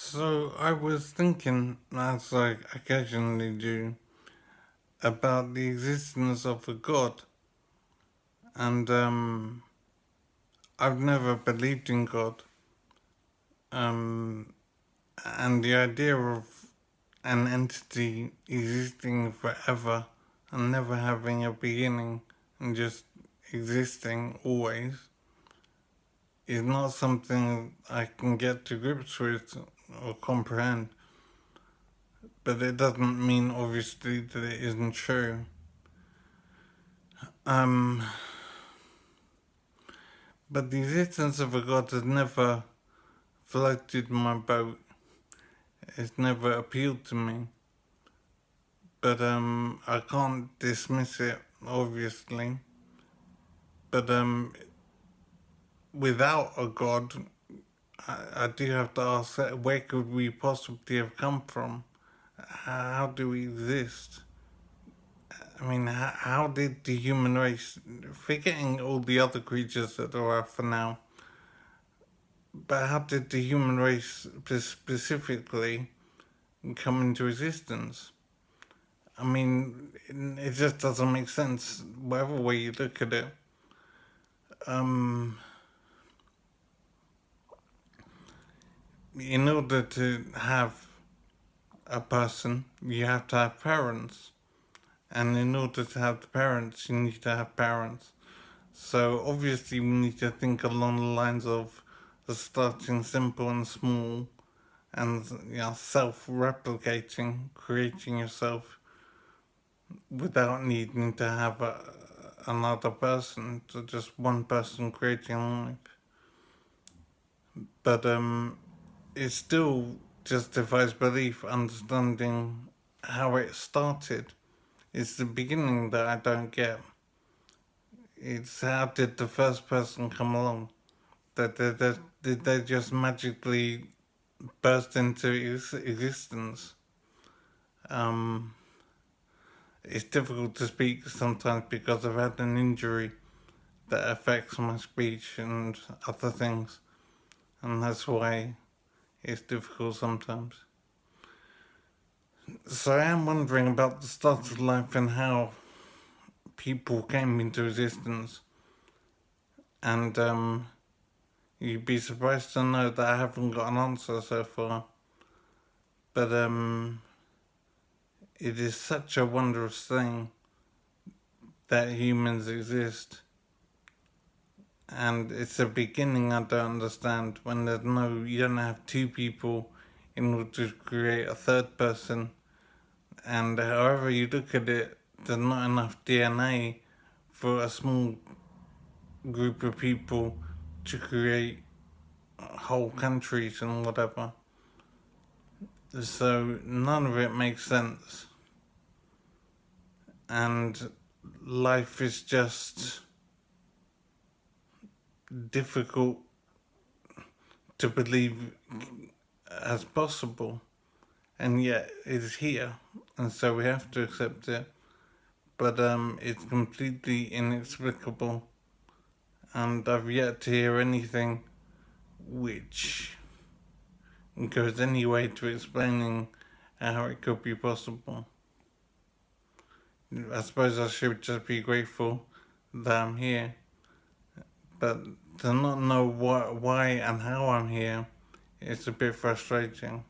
So I was thinking, as I occasionally do, about the existence of a God, and I've never believed in God, um, and the idea of an entity existing forever and never having a beginning and just existing always is not something I can get to grips with or comprehend. But it doesn't mean, obviously, that it isn't true. Um, but the existence of a God has never floated my boat. It's never appealed to me. But I can't dismiss it, obviously. But without a God, I do have to ask, where could we possibly have come from? How do we exist? I mean, how did the human race, forgetting all the other creatures that there are for now, but how did the human race specifically come into existence? I mean, it just doesn't make sense, whatever way you look at it. Um, in order to have a person, you have to have parents. And in order to have the parents, you need to have parents. So obviously, we need to think along the lines of starting simple and small, and self-replicating, creating yourself without needing to have another person, so just one person creating life. But it still justifies belief, understanding how it started. It's the beginning that I don't get. It's how did the first person come along? Did they just magically burst into existence? Um, it's difficult to speak sometimes because I've had an injury that affects my speech and other things, and that's why it's difficult sometimes. So I am wondering about the start of life and how people came into existence, and you'd be surprised to know that I haven't got an answer so far. But it is such a wondrous thing that humans exist. And it's a beginning I don't understand when you don't have two people in order to create a third person. And however you look at it, there's not enough DNA for a small group of people to create whole countries and whatever. So none of it makes sense. And life is just difficult to believe as possible, and yet it's here, and so we have to accept it. But it's completely inexplicable, and I've yet to hear anything which goes any way to explaining how it could be possible. I suppose I should just be grateful that I'm here, but to not know why and how I'm here, it's a bit frustrating.